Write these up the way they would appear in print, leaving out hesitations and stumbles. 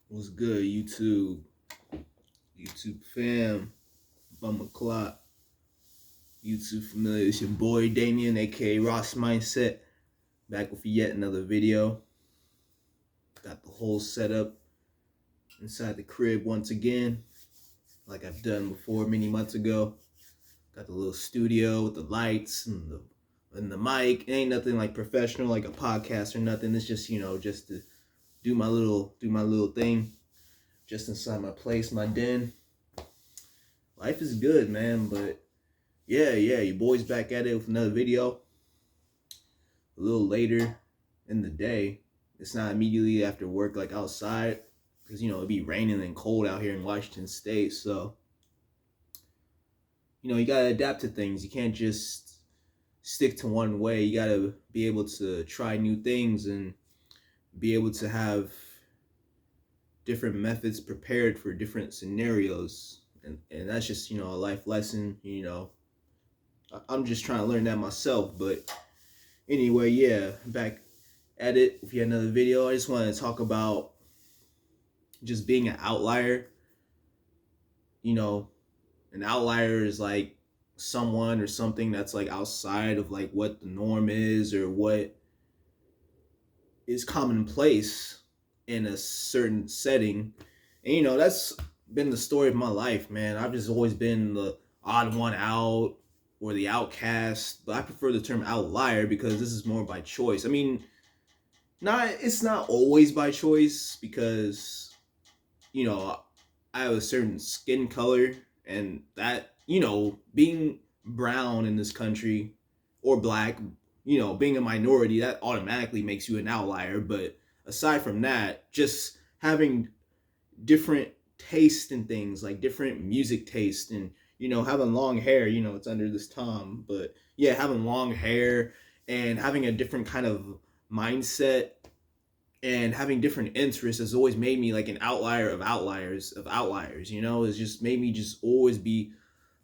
What's good, YouTube? YouTube fam, Bum o'clock. YouTube familiar. It's your boy Damien, aka Ross Mindset, back with yet another video. Got the whole setup inside the crib once again, like I've done before many months ago. Got the little studio with the lights and the mic. It ain't nothing like professional, like a podcast or nothing. It's just just to do my little thing, just inside my place, my den. Life is good, man, but yeah, your boy's back at it with another video. A little later in the day. It's not immediately after work, like outside, because it'd be raining and cold out here in Washington State. So you gotta adapt to things. You can't just stick to one way. You gotta be able to try new things and be able to have different methods prepared for different scenarios. And that's just a life lesson. I'm just trying to learn that myself. But anyway, yeah, back at it with yet another video. I just want to talk about just being an outlier. An outlier is like someone or something that's like outside of like what the norm is or what is commonplace in a certain setting. And that's been the story of my life, man. I've just always been the odd one out or the outcast, but I prefer the term outlier because this is more by choice. I mean, it's not always by choice because I have a certain skin color, and that being brown in this country or black, being a minority, that automatically makes you an outlier. But aside from that, just having different taste in things, like different music taste, and having long hair, it's under this tom, but yeah, having long hair and having a different kind of mindset and having different interests has always made me like an outlier of outliers. It's just made me just always be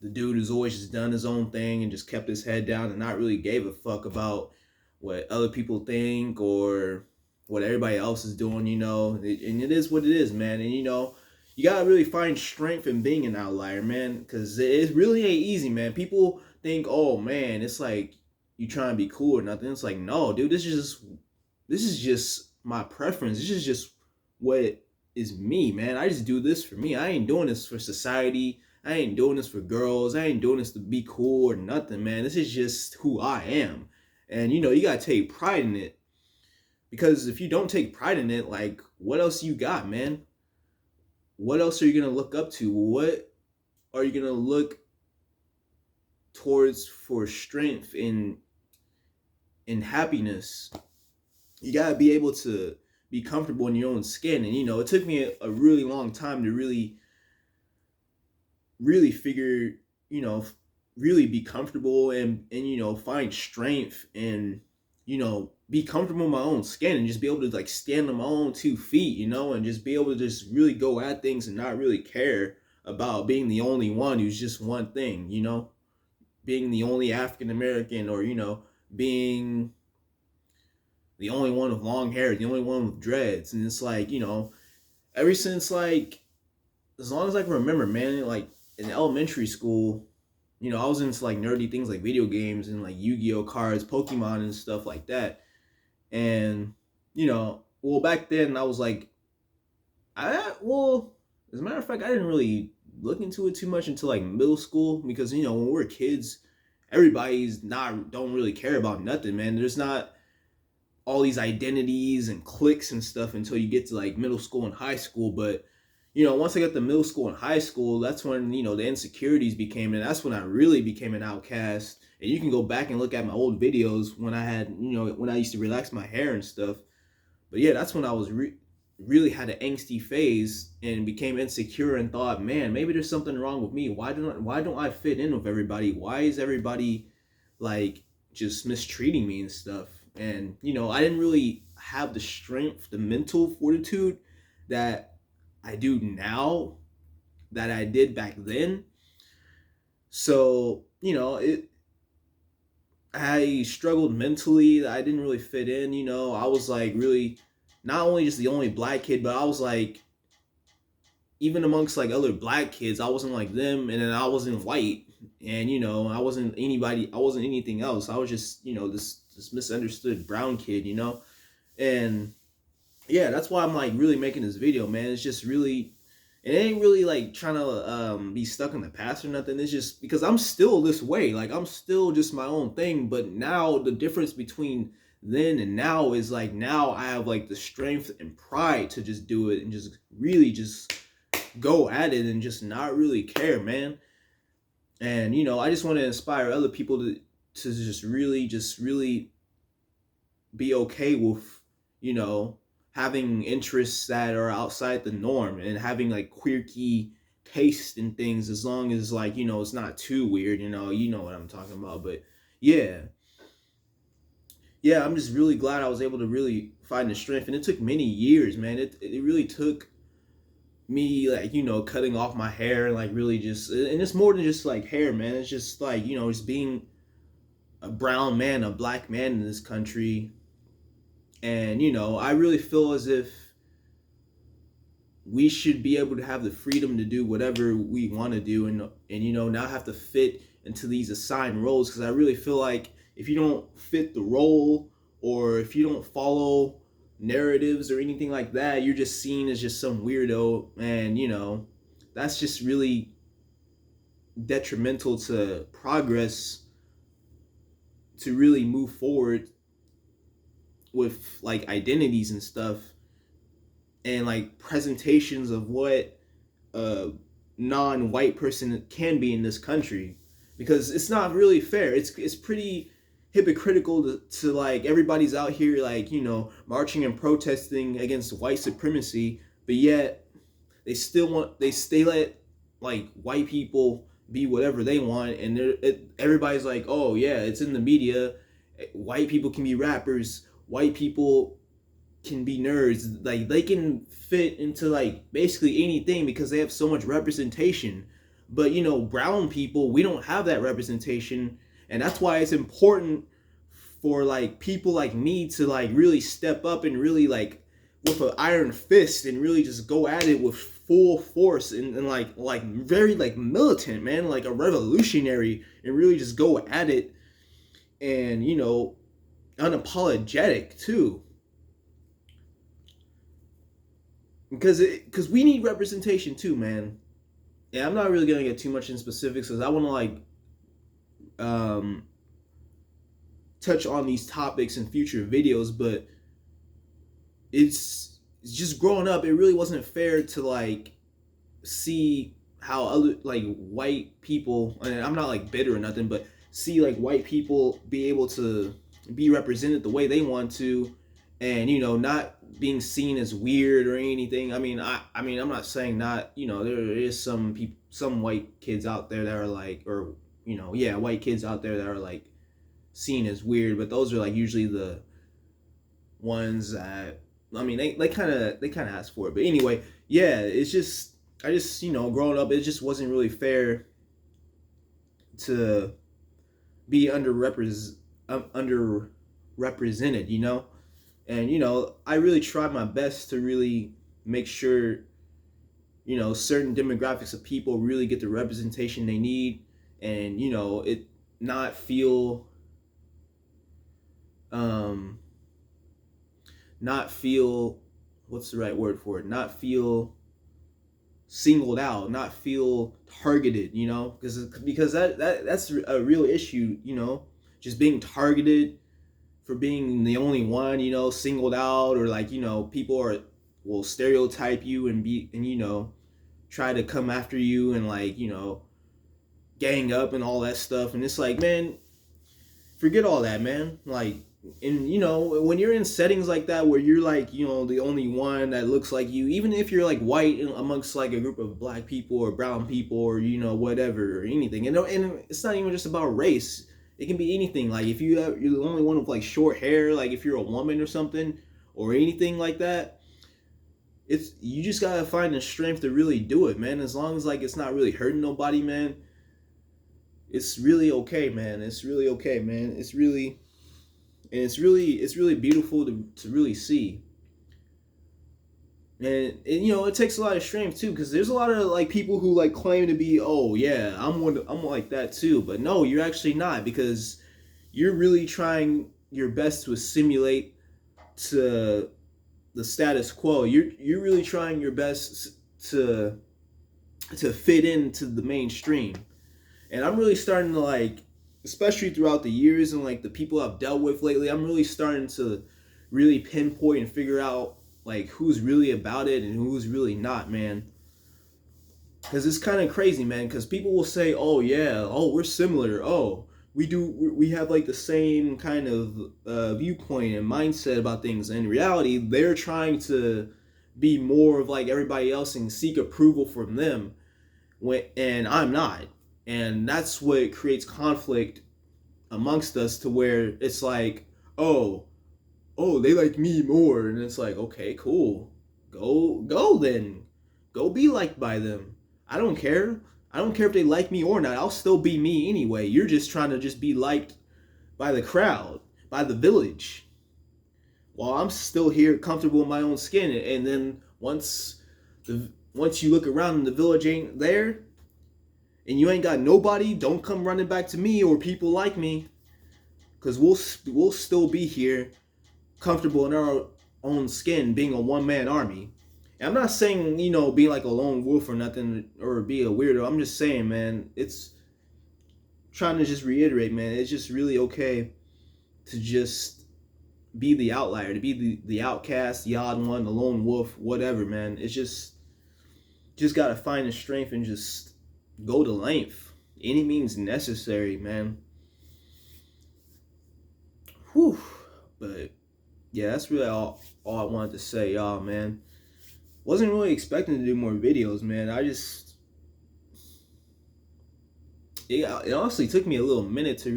the dude who's always just done his own thing and just kept his head down and not really gave a fuck about what other people think or what everybody else is doing. And it is what it is, man. And you gotta really find strength in being an outlier, man, because it really ain't easy, man. People think, oh man, it's like you trying to be cool or nothing. It's like, no, dude, this is just my preference. This is just what is me, man. I just do this for me. I ain't doing this for society. I ain't doing this for girls. I ain't doing this to be cool or nothing, man. This is just who I am. And you gotta take pride in it. Because if you don't take pride in it, like, what else you got, man? What else are you gonna look up to? What are you gonna look towards for strength in happiness? You gotta be able to be comfortable in your own skin. And it took me a really long time to really figure, really be comfortable and find strength and be comfortable in my own skin and just be able to like stand on my own 2 feet, and just be able to just really go at things and not really care about being the only one who's just one thing, being the only African American, or being the only one with long hair, the only one with dreads. And it's like, ever since like, as long as I can remember, man, like in elementary school, I was into like nerdy things like video games and like Yu-Gi-Oh cards, Pokemon and stuff like that. And, well, back then I was like, as a matter of fact, I didn't really look into it too much until like middle school because, when we're kids, everybody's don't really care about nothing, man. There's not all these identities and cliques and stuff until you get to like middle school and high school. But once I got to middle school and high school, that's when the insecurities became, and that's when I really became an outcast. And you can go back and look at my old videos when I had when I used to relax my hair and stuff. But yeah, that's when I was really had an angsty phase and became insecure and thought, man, maybe there's something wrong with me. Why don't I fit in with everybody? Why is everybody like just mistreating me and stuff? And I didn't really have the strength, the mental fortitude that I do now that I did back then. So I struggled mentally. I didn't really fit in. I was like really not only just the only black kid, but I was like even amongst like other black kids, I wasn't like them, and then I wasn't white, and I wasn't anybody, I wasn't anything else. I was just this misunderstood brown kid, and yeah, that's why I'm like really making this video, man. It's just really, it ain't really like trying to be stuck in the past or nothing. It's just because I'm still this way, like I'm still just my own thing. But now the difference between then and now is like now I have like the strength and pride to just do it and just really just go at it and just not really care, man. And I just want to inspire other people to just really be okay with having interests that are outside the norm and having like quirky taste in things, as long as like it's not too weird. You know what I'm talking about. But yeah, I'm just really glad I was able to really find the strength, and it took many years, man. It really took me like cutting off my hair and like really just, and it's more than just like hair, man. It's just like just being a brown man, a black man in this country. And I really feel as if we should be able to have the freedom to do whatever we want to do, and not have to fit into these assigned roles. Because I really feel like if you don't fit the role, or if you don't follow narratives or anything like that, you're just seen as just some weirdo, and that's just really detrimental to progress, to really move forward with like identities and stuff, and like presentations of what a non-white person can be in this country. Because it's not really fair. It's pretty hypocritical to like everybody's out here like marching and protesting against white supremacy, but yet they let like white people be whatever they want, and everybody's like, oh yeah, it's in the media, white people can be rappers, white people can be nerds, like they can fit into like basically anything because they have so much representation. But brown people, we don't have that representation, and that's why it's important for like people like me to like really step up and really like with an iron fist and really just go at it with full force, and like very like militant, man, like a revolutionary, and really just go at it, and unapologetic too. Because we need representation too, man. Yeah, I'm not really gonna get too much in specifics because I want to like touch on these topics in future videos. But it's just growing up, it really wasn't fair to like see how other like white people, and I'm not like bitter or nothing, but see like white people be able to be represented the way they want to, and not being seen as weird or anything. I'm not saying not, there is some people, some white kids out there that are like, or white kids out there that are like seen as weird, but those are like usually the ones that, they kind of ask for it. But anyway, yeah, it's just, I just growing up, it just wasn't really fair to be underrepresented, and I really tried my best to really make sure certain demographics of people really get the representation they need, and it not feel what's the right word for it, not feel singled out, not feel targeted, because that's a real issue, just being targeted for being the only one, singled out, or like people will stereotype you and try to come after you and like gang up and all that stuff. And it's like, man, forget all that, man. Like, and when you're in settings like that where you're like the only one that looks like you, even if you're like white amongst like a group of black people or brown people or whatever or anything, and it's not even just about race. It can be anything. Like if you're the only one with like short hair, like if you're a woman or something or anything like that, you just gotta find the strength to really do it, man. As long as like it's not really hurting nobody, man, it's really okay, man. It's really okay, man. It's really beautiful to really see. and you know, it takes a lot of strength too, because there's a lot of like people who like claim to be, oh yeah, I'm like that too, but no, you're actually not, because you're really trying your best to assimilate to the status quo. You're really trying your best to fit into the mainstream. And I'm really starting to like, especially throughout the years and like the people I've dealt with lately, I'm really starting to really pinpoint and figure out like who's really about it and who's really not, man. Because it's kind of crazy, man, because people will say, oh yeah, oh we're similar, oh we have like the same kind of viewpoint and mindset about things. In reality, they're trying to be more of like everybody else and seek approval from them, and I'm not. And that's what creates conflict amongst us, to where it's like, oh, they like me more, and it's like, okay, cool, go then, go be liked by them. I don't care. I don't care if they like me or not. I'll still be me anyway. You're just trying to just be liked by the crowd, by the village, while I'm still here comfortable in my own skin. And then once you look around and the village ain't there, and you ain't got nobody, don't come running back to me or people like me, because we'll still be here comfortable in our own skin, being a one-man army. And I'm not saying, you know, being like a lone wolf or nothing, or be a weirdo. I'm just saying, man, it's trying to just reiterate, man, it's just really okay to just be the outlier, to be the outcast, the odd one, the lone wolf, whatever, man. It's just gotta find the strength and just go to length. Any means necessary, man. Whew. But yeah, that's really all I wanted to say, y'all, man. Wasn't really expecting to do more videos, man. It honestly took me a little minute to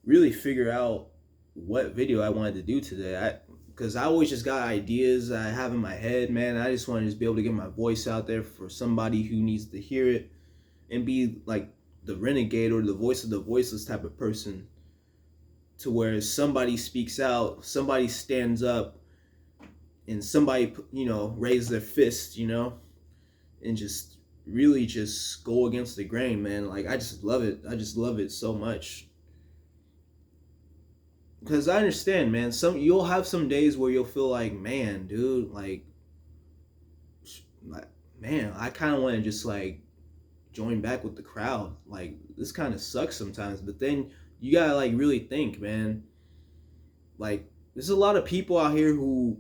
really figure out what video I wanted to do today. Because I always just got ideas I have in my head, man. I just want to just be able to get my voice out there for somebody who needs to hear it, and be like the renegade or the voice of the voiceless type of person, to where somebody speaks out, somebody stands up, and somebody, you know, raises their fist, you know, and just really just go against the grain, man. Like, I just love it. I just love it so much. Because I understand, man, you'll have some days where you'll feel like, man, dude, like man, I kind of want to just like join back with the crowd. Like, this kind of sucks sometimes. But then you gotta like really think, man. Like, there's a lot of people out here who,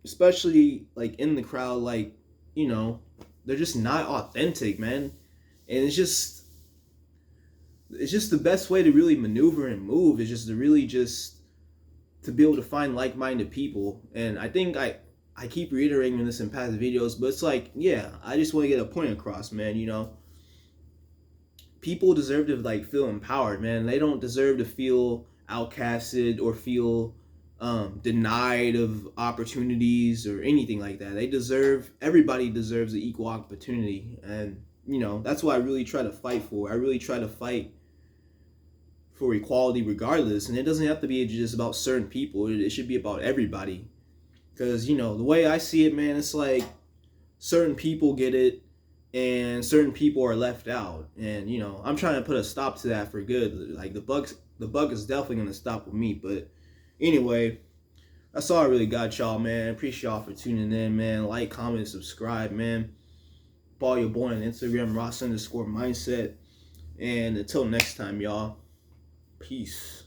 especially like in the crowd, like, you know, they're just not authentic, man. And it's just the best way to really maneuver and move is just to really just to be able to find like-minded people. And I think I keep reiterating this in past videos, but it's like, yeah, I just want to get a point across, man. You know, people deserve to like feel empowered, man. They don't deserve to feel outcasted or feel denied of opportunities or anything like that. Everybody deserves an equal opportunity. And you know, that's what I really try to fight for. I really try to fight for equality regardless, and it doesn't have to be just about certain people. It should be about everybody. Because, you know, the way I see it, man, it's like certain people get it and certain people are left out. And, you know, I'm trying to put a stop to that for good. Like, the buck is definitely going to stop with me. But anyway, that's all I really got, y'all, man. Appreciate y'all for tuning in, man. Like, comment, subscribe, man. Follow your boy on Instagram, Ross_mindset. And until next time, y'all, peace.